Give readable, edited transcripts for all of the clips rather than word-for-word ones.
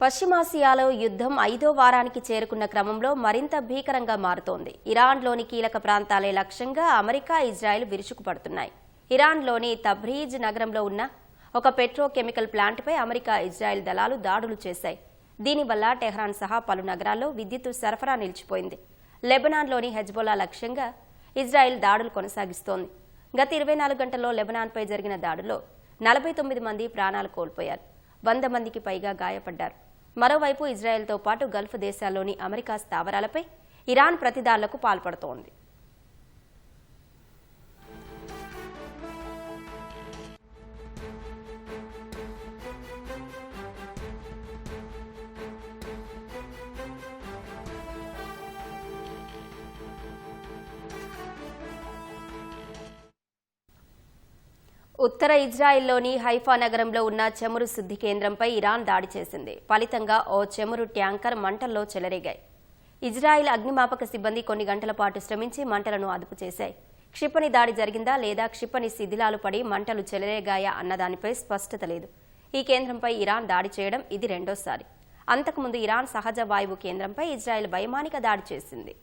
పశ్చిమాసియాలో యుద్ధం 5వ వారానికి చేరుకున్న క్రమంలో మరింత భీకరంగా మారుతోంది. ఇరాన్లోని కీలక ప్రాంతాలే లక్ష్యంగా అమెరికా, ఇజ్రాయెల్ విరుచుకుపడుతున్నాయి. ఇరాన్లోని తబ్రీజ్ నగరంలో ఉన్న ఒక పెట్రోకెమికల్ ప్లాంట్పై అమెరికా, ఇజ్రాయెల్ దళాలు దాడులు చేశాయి. దీనివల్ల టెహ్రాన్ సహా పలు నగరాల్లో విద్యుత్ సరఫరా నిలిచిపోయింది. లెబనాన్లోని హెజ్బొల్లా లక్ష్యంగా ఇజ్రాయెల్ దాడులు కొనసాగిస్తోంది. గత 24 గంటల్లో లెబనాన్పై జరిగిన దాడుల్లో 49 మంది ప్రాణాలు కోల్పోయారు. 100 మందికి పైగా గాయపడ్డారు. మరోవైపు ఇజ్రాయెల్తో పాటు గల్ఫ్ దేశాల్లోని అమెరికా స్థావరాలపై ఇరాన్ ప్రతిదాడులకు పాల్పడుతోంది. ఉత్తర ఇజ్రాయెల్లోని హైఫా నగరంలో ఉన్న చమురు శుద్ధి కేంద్రంపై ఇరాన్ దాడి చేసింది. ఫలితంగా ఓ చమురు ట్యాంకర్ మంటల్లో చెలరేగాయి. ఇజ్రాయెల్ అగ్నిమాపక సిబ్బంది కొన్ని గంటల పాటు శ్రమించి మంటలను అదుపు చేశాయి. క్షిపణి దాడి జరిగిందా లేదా క్షిపణి శిథిలాలు పడి మంటలు చెలరేగాయా అన్నదానిపై స్పష్టత లేదు. ఈ కేంద్రంపై ఇరాన్ దాడి చేయడం ఇది రెండోసారి. అంతకుముందు ఇరాన్ సహజ వాయువు కేంద్రంపై ఇజ్రాయెల్ వైమానిక దాడి చేసింది.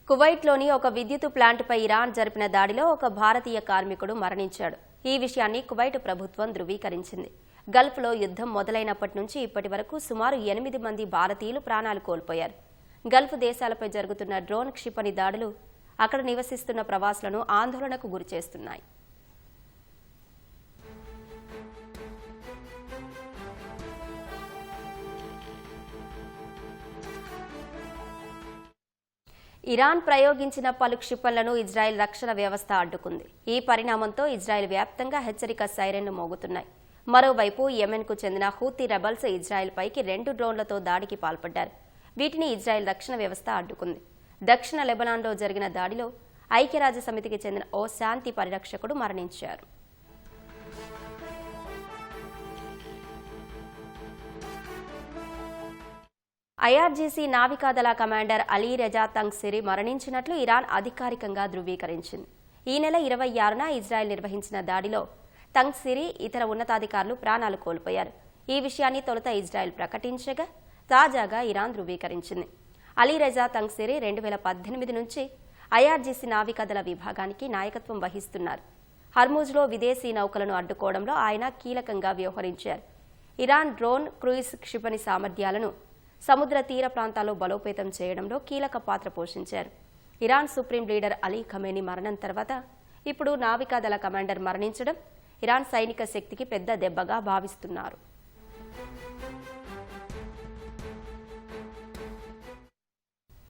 కువైట్లోని ఒక విద్యుత్ ప్లాంట్పై ఇరాన్ జరిపిన దాడిలో ఒక భారతీయ కార్మికుడు మరణించాడు. ఈ విషయాన్ని కువైట్ ప్రభుత్వం ధృవీకరించింది. గల్ఫ్లో యుద్ధం మొదలైనప్పటి నుంచి ఇప్పటి వరకు సుమారు 8 మంది భారతీయులు ప్రాణాలు కోల్పోయారు. గల్ఫ్ దేశాలపై జరుగుతున్న డ్రోన్ క్షిపణి దాడులు అక్కడ నివసిస్తున్న ప్రవాసులను ఆందోళనకు గురిచేస్తున్నాయి. ఇరాన్ ప్రయోగించిన పలు క్షిపణులను ఇజ్రాయెల్ రక్షణ వ్యవస్థ అడ్డుకుంది. ఈ పరిణామంతో ఇజ్రాయెల్ వ్యాప్తంగా హెచ్చరిక సైరన్లు మోగుతున్నాయి. మరోవైపు యెమెన్కు చెందిన హూతీ రెబల్స్ ఇజ్రాయెల్ పైకి 2 డ్రోన్లతో దాడికి పాల్పడ్డారు. వీటిని ఇజ్రాయెల్ రక్షణ వ్యవస్థ అడ్డుకుంది. దక్షిణ లెబనాన్లో జరిగిన దాడిలో ఐక్యరాజ్య సమితికి చెందిన ఓ శాంతి పరిరక్షకుడు మరణించారు. ఐఆర్జీసీ నావికాదళ కమాండర్ అలీ రెజా తంగ్సిరి మరణించినట్లు ఇరాన్ అధికారికంగా ధృవీకరించింది. ఈ నెల 26న ఇజ్రాయెల్ నిర్వహించిన దాడిలో తంగ్సిరి ఇతర ఉన్నతాధికారులు ప్రాణాలు కోల్పోయారు. ఈ విషయాన్ని తొలుత ఇజ్రాయెల్ ప్రకటించగా తాజాగా ఇరాన్ ధృవీకరించింది. అలీ రెజా తంగ్సిరి 2018 నుంచి ఐఆర్జీసీ నావికాదళ విభాగానికి నాయకత్వం వహిస్తున్నారు. హర్ముజ్లో విదేశీ నౌకలను అడ్డుకోవడంలో ఆయన కీలకంగా వ్యవహరించారు. ఇరాన్ డ్రోన్, క్రూయిజ్ క్షిపణి సామర్థ్యాలను సముద్ర తీర ప్రాంతాల్లో బలోపేతం చేయడంలో కీలక పాత్ర పోషించారు. Iran supreme leader Ali Khamenei మరణం తర్వాత ఇప్పుడు నావికాదళ కమాండర్ మరణించడం ఇరాన్ సైనిక శక్తికి పెద్ద దెబ్బగా భావిస్తున్నారు.